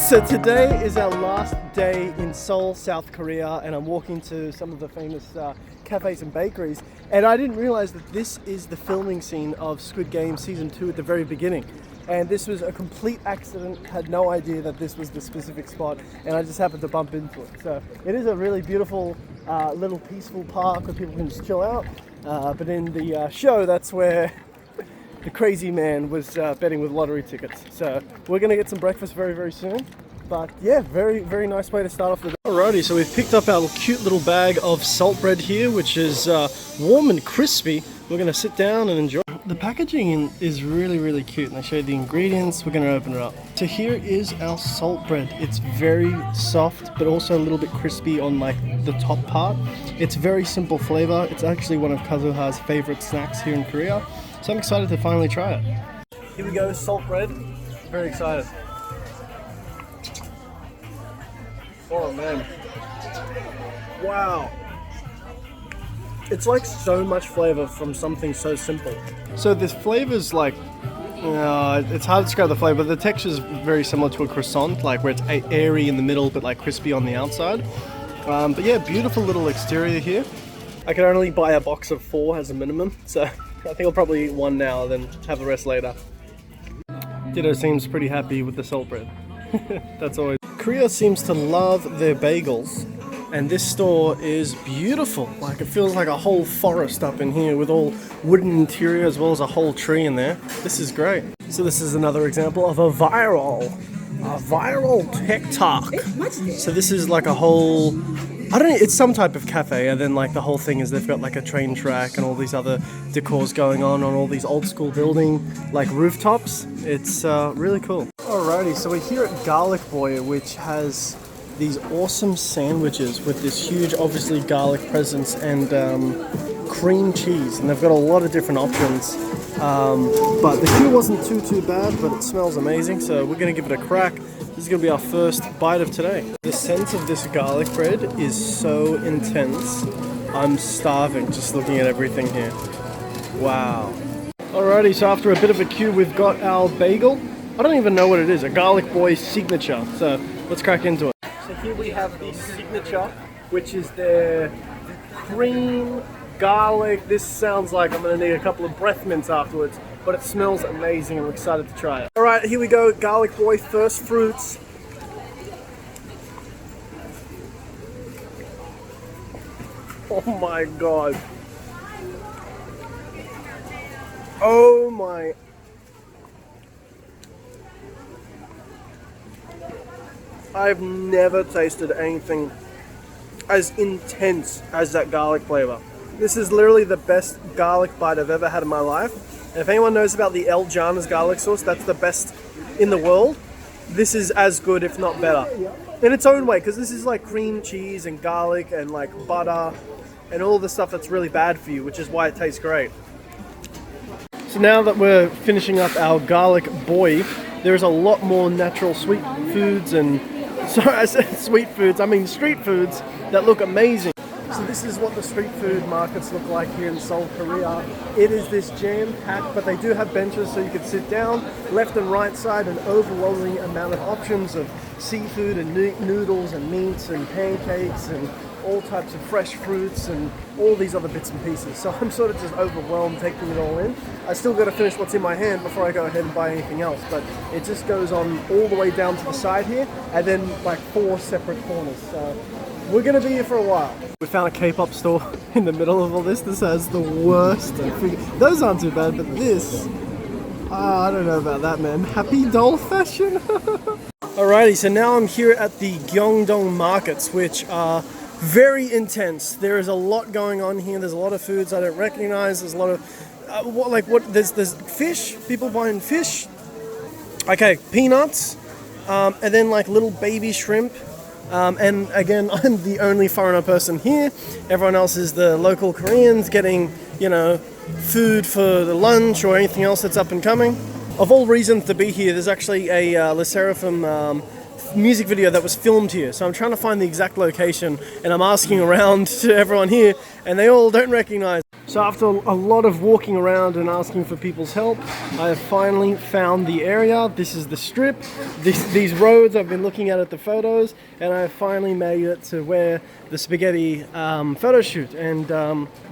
So today is our last day in Seoul, South Korea, and I'm walking to some of the famous cafes and bakeries, and I didn't realize that this is the filming scene of Squid Game Season 2 at the very beginning. And this was a complete accident, had no idea that this was the specific spot, and I just happened to bump into it. So it is a really beautiful little peaceful park where people can just chill out, but in the show, that's where the crazy man was betting with lottery tickets. So we're gonna get some breakfast very, very soon. But yeah, very, very nice way to start off the day. Alrighty, so we've picked up our cute little bag of salt bread here, which is warm and crispy. We're gonna sit down and enjoy. The packaging is really, really cute, and I showed the ingredients. We're gonna open it up. So here is our salt bread. It's very soft, but also a little bit crispy on like the top part. It's very simple flavor. It's actually one of Kazuha's favorite snacks here in Korea. So I'm excited to finally try it. Here we go, salt bread. Very excited. Oh man. Wow. It's like so much flavor from something so simple. So this flavor's like, it's hard to describe the flavor. The texture is very similar to a croissant, like where it's airy in the middle but like crispy on the outside. But yeah, beautiful little exterior here. I can only buy a box of 4 as a minimum, so I think I'll probably eat one now, then have the rest later. Ditto seems pretty happy with the salt bread. That's always. Korea seems to love their bagels, and this store is beautiful. Like, it feels like a whole forest up in here with all wooden interior as well as a whole tree in there. This is great. So this is another example of a viral TikTok. So this is like a whole, I don't know, it's some type of cafe, and then like the whole thing is they've got like a train track and all these other decors going on all these old school building like rooftops. It's really cool. Alrighty, so we're here at Garlic Boy, which has these awesome sandwiches with this huge, obviously garlic presence and cream cheese, and they've got a lot of different options. But the queue wasn't too bad, but it smells amazing, so we're gonna give it a crack. This is gonna be our first bite of today. The scent of this garlic bread is so intense. I'm starving just looking at everything here. Wow. Alrighty, so after a bit of a queue, we've got our bagel. I don't even know what it is, a Garlic Boy signature. So let's crack into it. So here we have the signature, which is their cream garlic. This sounds like I'm gonna need a couple of breath mints afterwards, but it smells amazing. I'm excited to try it. All right, here we go. Garlic Boy first fruits. Oh my God. Oh my. I've never tasted anything as intense as that garlic flavor. This is literally the best garlic bite I've ever had in my life. And if anyone knows about the El Jana's garlic sauce, that's the best in the world. This is as good, if not better. In its own way, because this is like cream cheese and garlic and like butter and all the stuff that's really bad for you, which is why it tastes great. So now that we're finishing up our Garlic Boy, there's a lot more natural sweet foods and, sorry, I said sweet foods, I mean street foods that look amazing. So this is what the street food markets look like here in Seoul, Korea. It is this jam-packed, but they do have benches so you can sit down, left and right side, an overwhelming amount of options of seafood and noodles and meats and pancakes and all types of fresh fruits and all these other bits and pieces. So I'm sort of just overwhelmed taking it all in. I still got to finish what's in my hand before I go ahead and buy anything else, but it just goes on all the way down to the side here and then like 4 separate corners. So we're gonna be here for a while. We found a K-pop store in the middle of all this. This has the worst. Those aren't too bad, but this, I don't know about that, man. Happy doll fashion. Alrighty, so now I'm here at the Gyeongdong markets, which are very intense. There is a lot going on here. There's a lot of foods I don't recognize. There's a lot of there's fish. People buying fish. Okay, peanuts, and then like little baby shrimp. And again, I'm the only foreigner person here. Everyone else is the local Koreans getting, you know, food for the lunch or anything else that's up and coming. Of all reasons to be here, there's actually a Le Seraphim music video that was filmed here. So I'm trying to find the exact location, and I'm asking around to everyone here, and they all don't recognize. So after a lot of walking around and asking for people's help, I have finally found the area. This is the strip. These roads I've been looking at the photos, and I have finally made it to where the spaghetti photo shoot and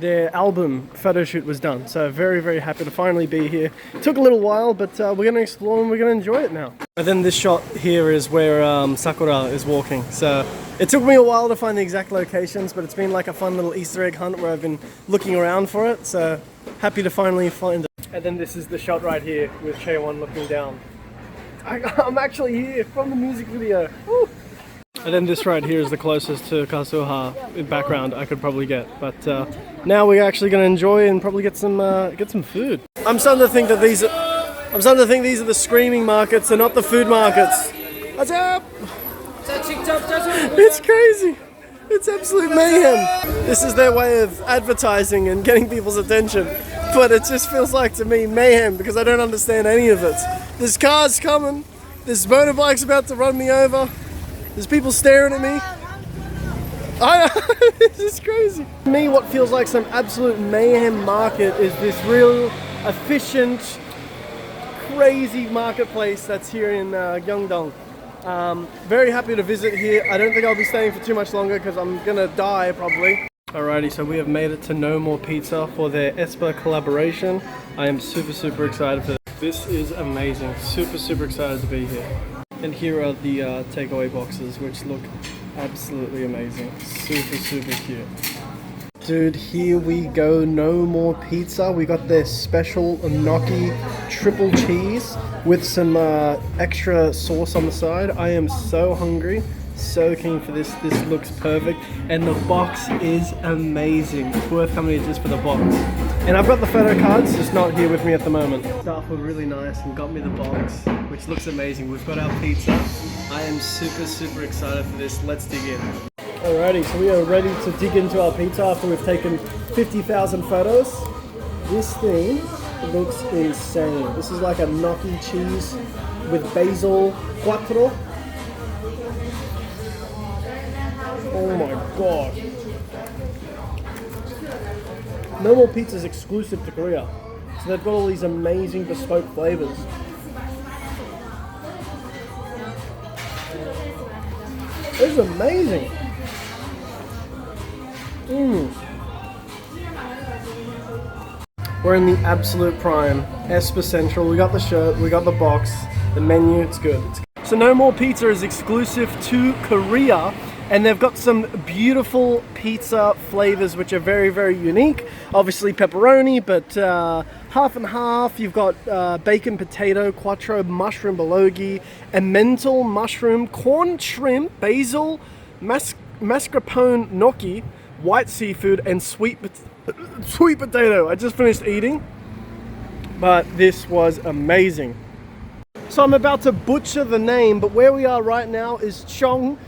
their album photo shoot was done. So very, very happy to finally be here. It took a little while, but we're going to explore and we're going to enjoy it now. And then this shot here is where Sakura is walking. So it took me a while to find the exact locations, but it's been like a fun little Easter egg hunt where I've been looking around for it. So happy to finally find it. And then this is the shot right here with Chaewon looking down. I'm actually here from the music video. Woo! And then this right here is the closest to Kasuha in background I could probably get. But now we're actually going to enjoy and probably get some food. I'm starting to think that these are the screaming markets and not the food markets. What's up? It's crazy. It's absolute mayhem. This is their way of advertising and getting people's attention. But it just feels like to me mayhem because I don't understand any of it. There's cars coming. There's motorbikes about to run me over. There's people staring at me. I know, this is crazy. To me, what feels like some absolute mayhem market is this real efficient, crazy marketplace that's here in Gyeongdong. Very happy to visit here. I don't think I'll be staying for too much longer because I'm gonna die probably. Alrighty, so we have made it to No More Pizza for their Aespa collaboration. I am super, super excited for this. This is amazing. Super, super excited to be here. And here are the takeaway boxes, which look absolutely amazing. Super, super cute. Dude, here we go. No More Pizza. We got their special gnocchi triple cheese with some extra sauce on the side. I am so hungry. So keen for this. This looks perfect. And the box is amazing. It's worth coming here just for the box. And I've got the photo cards, just not here with me at the moment. Staff were really nice and got me the box, which looks amazing. We've got our pizza. I am super, super excited for this. Let's dig in. Alrighty, so we are ready to dig into our pizza after we've taken 50,000 photos. This thing looks insane. This is like a gnocchi cheese with basil quattro. Oh my god. No More Pizza is exclusive to Korea. So they've got all these amazing bespoke flavors. This is amazing. We're in the absolute prime. Aespa Central. We got the shirt, we got the box, the menu, it's good. So No More Pizza is exclusive to Korea. And they've got some beautiful pizza flavors which are very, very unique. Obviously pepperoni, but half and half. You've got bacon, potato, quattro, mushroom, bulgogi, emmental, mushroom, corn shrimp, basil, mascarpone gnocchi, white seafood, and sweet potato. I just finished eating, but this was amazing. So I'm about to butcher the name, but where we are right now is Gyeongdong.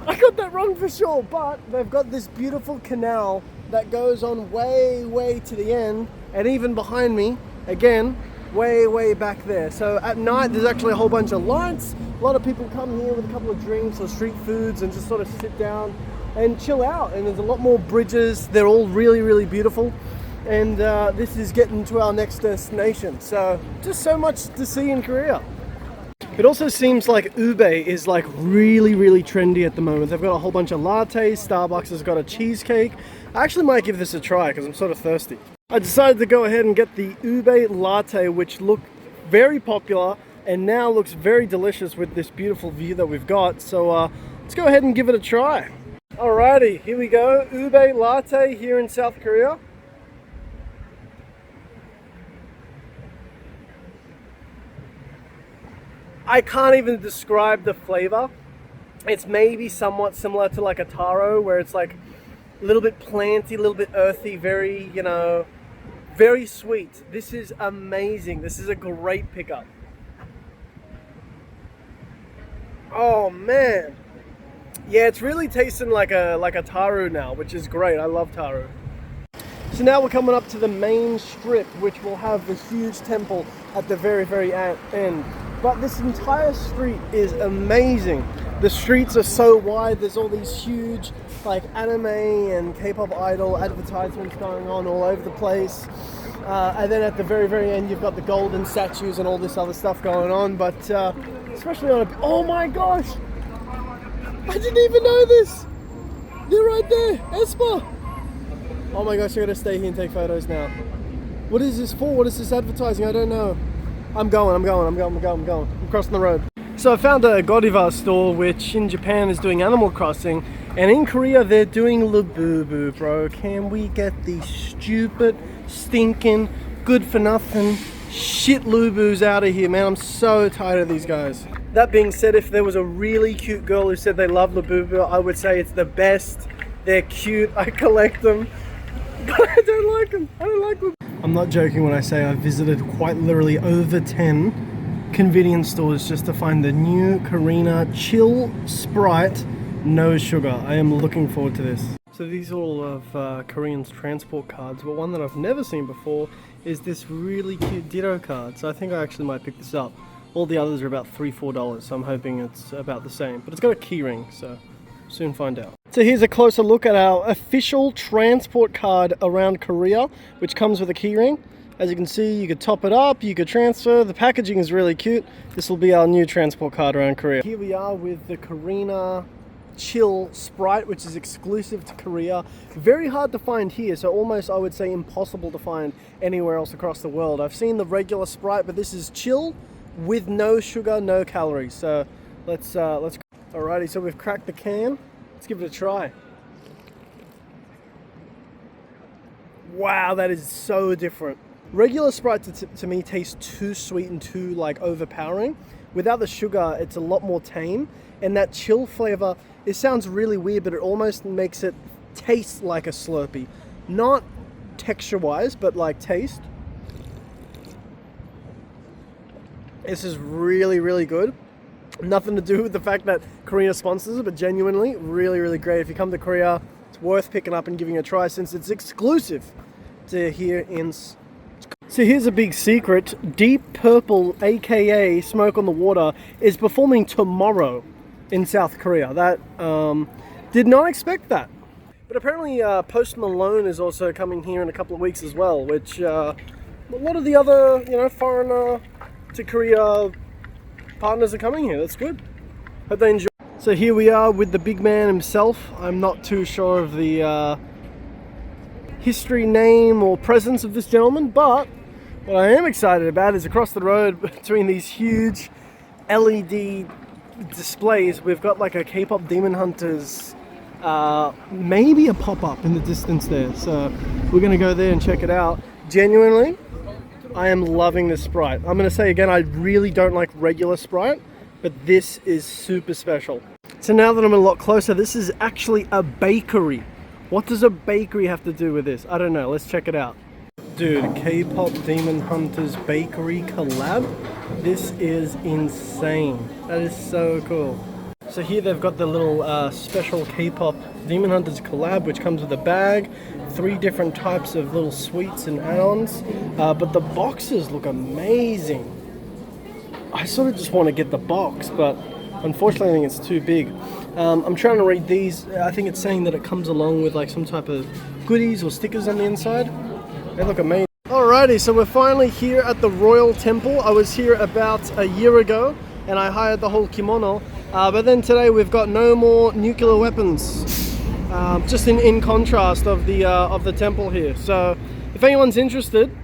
I got that wrong for sure, but they've got this beautiful canal that goes on way, way to the end, and even behind me, again, way, way back there. So at night, there's actually a whole bunch of lights. A lot of people come here with a couple of drinks or street foods and just sort of sit down and chill out. And there's a lot more bridges. They're all really, really beautiful. And this is getting to our next destination. So just so much to see in Korea. It also seems like ube is like really, really trendy at the moment. They've got a whole bunch of lattes. Starbucks has got a cheesecake. I actually might give this a try because I'm sort of thirsty. I decided to go ahead and get the ube latte, which looked very popular and now looks very delicious with this beautiful view that we've got. So let's go ahead and give it a try. Alrighty, here we go. Ube latte here in South Korea. I can't even describe the flavor. It's maybe somewhat similar to like a taro, where it's like a little bit planty, a little bit earthy, very, you know, very sweet. This is amazing. This is a great pickup. Oh man. Yeah, it's really tasting like a taro now, which is great. I love taro. So now we're coming up to the main strip, which will have this huge temple at the very, very end. But this entire street is amazing. The streets are so wide, there's all these huge like anime and K-pop idol advertisements going on all over the place. And then at the very, very end, you've got the golden statues and all this other stuff going on. But especially on a... Oh my gosh! I didn't even know this! They're right there! Aespa! Oh my gosh, I gotta stay here and take photos now. What is this for? What is this advertising? I don't know. I'm going. I'm crossing the road. So I found a Godiva store, which in Japan is doing Animal Crossing. And in Korea, they're doing Labubu, bro. Can we get these stupid, stinking, good for nothing shit Lubus out of here, man? I'm so tired of these guys. That being said, if there was a really cute girl who said they love Labubu, I would say it's the best. They're cute. I collect them. But I don't like them. I don't like them. I'm not joking when I say I visited quite literally over 10 convenience stores just to find the new Carina Chill Sprite No Sugar. I am looking forward to this. So these are all of Korean's transport cards, but one that I've never seen before is this really cute Ditto card. So I think I actually might pick this up. All the others are about $3-4, so I'm hoping it's about the same. But it's got a key ring, so soon find out. So here's a closer look at our official transport card around Korea, which comes with a key ring. As you can see, you could top it up, you could transfer. The packaging is really cute. This will be our new transport card around Korea. Here we are with the Carina Chill Sprite, which is exclusive to Korea. Very hard to find here, so almost I would say impossible to find anywhere else across the world. I've seen the regular Sprite, but this is chill with no sugar, no calories. So let's alrighty, so we've cracked the can. Let's give it a try. Wow, that is so different. Regular Sprite to me tastes too sweet and too like overpowering. Without the sugar, it's a lot more tame, and that chill flavor, it sounds really weird, but it almost makes it taste like a Slurpee. Not texture-wise, but like taste. This is really, really good. Nothing to do with the fact that Korea sponsors it, but genuinely, really, really great. If you come to Korea, it's worth picking up and giving it a try since it's exclusive to here in... So here's a big secret. Deep Purple, aka Smoke on the Water, is performing tomorrow in South Korea. That did not expect that. But apparently Post Malone is also coming here in a couple of weeks as well, which a lot of the other, foreigner to Korea partners are coming here. That's good. Hope they enjoy. So here we are with the big man himself. I'm not too sure of the history, name, or presence of this gentleman, but what I am excited about is across the road between these huge LED displays, we've got like a K-pop Demon Hunters, maybe a pop-up in the distance there. So we're gonna go there and check it out. Genuinely, I am loving this Sprite. I'm gonna say again, I really don't like regular Sprite, but this is super special. So now that I'm a lot closer, this is actually a bakery. What does a bakery have to do with this? I don't know. Let's check it out. Dude, K-pop Demon Hunters Bakery collab. This is insane. That is so cool. So here they've got the little special K-pop Demon Hunters collab, which comes with a bag, 3 different types of little sweets and add-ons. But the boxes look amazing. I sort of just want to get the box, but unfortunately I think it's too big. I'm trying to read these. I think it's saying that it comes along with like some type of goodies or stickers on the inside. They look amazing. Alrighty, so we're finally here at the Royal Temple. I was here about a year ago and I hired the whole kimono. But then today we've got no more nuclear weapons. Just in contrast of the temple here. So if anyone's interested,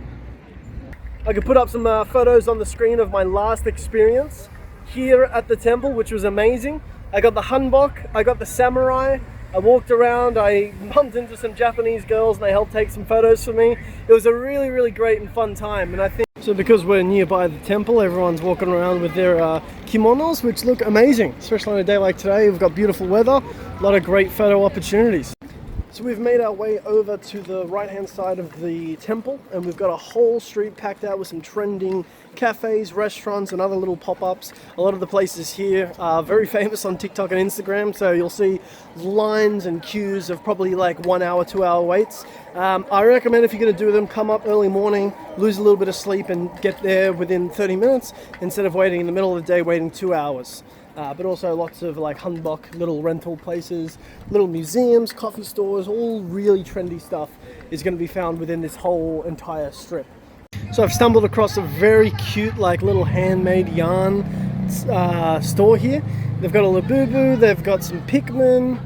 I could put up some photos on the screen of my last experience here at the temple, which was amazing. I got the hanbok, I got the samurai, I walked around, I bumped into some Japanese girls and they helped take some photos for me. It was a really, really great and fun time, and I think so because we're nearby the temple, everyone's walking around with their kimonos, which look amazing, especially on a day like today. We've got beautiful weather, a lot of great photo opportunities. So we've made our way over to the right-hand side of the temple, and we've got a whole street packed out with some trending cafes, restaurants, and other little pop-ups. A lot of the places here are very famous on TikTok and Instagram, so you'll see lines and queues of probably like 1 hour, 2 hour waits. I recommend if you're going to do them, come up early morning, lose a little bit of sleep and get there within 30 minutes instead of waiting in the middle of the day, waiting 2 hours. But also lots of like hanbok, little rental places, little museums, coffee stores, all really trendy stuff is going to be found within this whole entire strip. So I've stumbled across a very cute like little handmade yarn store here. They've got a Labubu, they've got some Pikmin.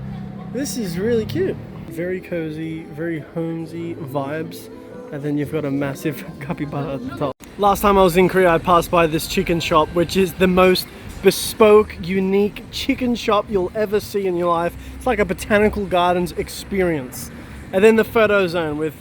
This is really cute. Very cozy, very homesy vibes. And then you've got a massive capybara at the top. Last time I was in Korea, I passed by this chicken shop, which is the most bespoke, unique chicken shop you'll ever see in your life. It's like a botanical gardens experience. And then the photo zone with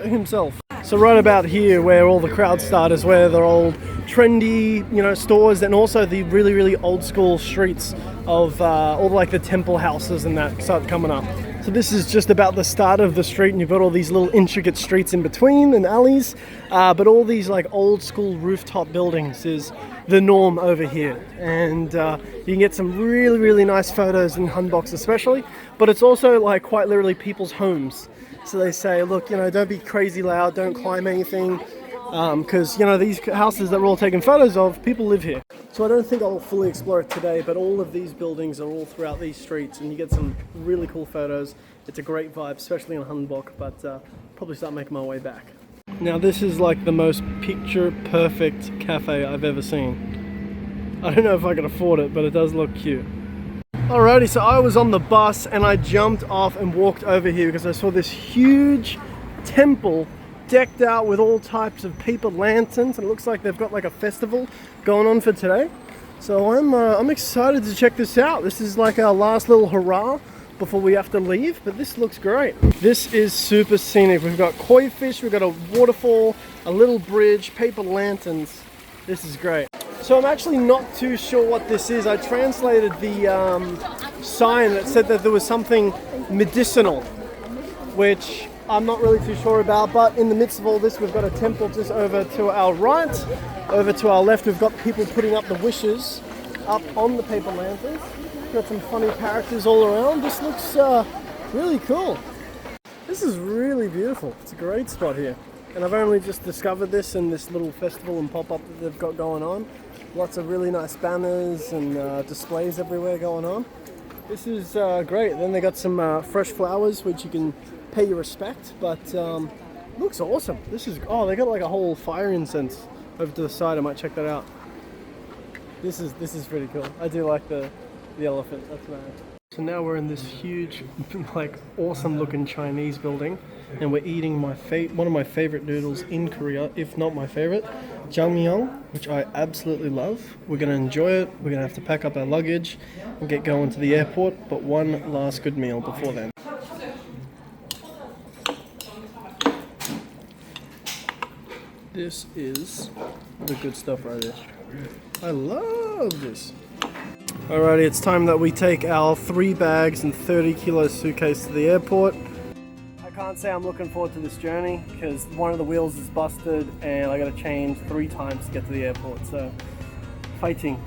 himself. So right about here where all the crowds start is where they're old trendy, you know, stores, and also the really, really old school streets of all like the temple houses and that start coming up. So this is just about the start of the street, and you've got all these little intricate streets in between and alleys, but all these like old school rooftop buildings is the norm over here, and you can get some really, really nice photos in hanboks especially, but it's also like quite literally people's homes. So they say, look, you know, don't be crazy loud, don't climb anything, because, you know, these houses that we're all taking photos of, people live here. So I don't think I'll fully explore it today, but all of these buildings are all throughout these streets, and you get some really cool photos. It's a great vibe, especially in hanbok, but probably start making my way back. Now this is like the most picture perfect cafe I've ever seen. I don't know if I can afford it, but it does look cute. Alrighty, so I was on the bus and I jumped off and walked over here because I saw this huge temple decked out with all types of paper lanterns, and it looks like they've got like a festival going on for today. So I'm excited to check this out. This is like our last little hurrah before we have to leave, but this looks great. This is super scenic. We've got koi fish, we've got a waterfall, a little bridge, paper lanterns. This is great. So I'm actually not too sure what this is. I translated the sign that said that there was something medicinal, which I'm not really too sure about, but in the midst of all this, we've got a temple just over to our right. Over to our left, we've got people putting up the wishes up on the paper lanterns. Got some funny characters all around. This looks really cool. This is really beautiful. It's a great spot here. And I've only just discovered this in this little festival and pop-up that they've got going on. Lots of really nice banners and displays everywhere going on. This is great. Then they got some fresh flowers which you can pay your respect, but looks awesome. This is, oh, they got like a whole fire incense over to the side. I might check that out. This is pretty cool. I do like the elephant. That's nice. So now we're in this huge, like awesome looking Chinese building, and we're eating one of my favorite noodles in Korea, if not my favorite, jjamyeon, which I absolutely love. We're gonna enjoy it. We're gonna have to pack up our luggage and get going to the airport, but one last good meal before then. This is the good stuff right there. I love this. Alrighty, it's time that we take our 3 bags and 30 kilo suitcase to the airport. I can't say I'm looking forward to this journey because one of the wheels is busted and I gotta change 3 times to get to the airport, so fighting.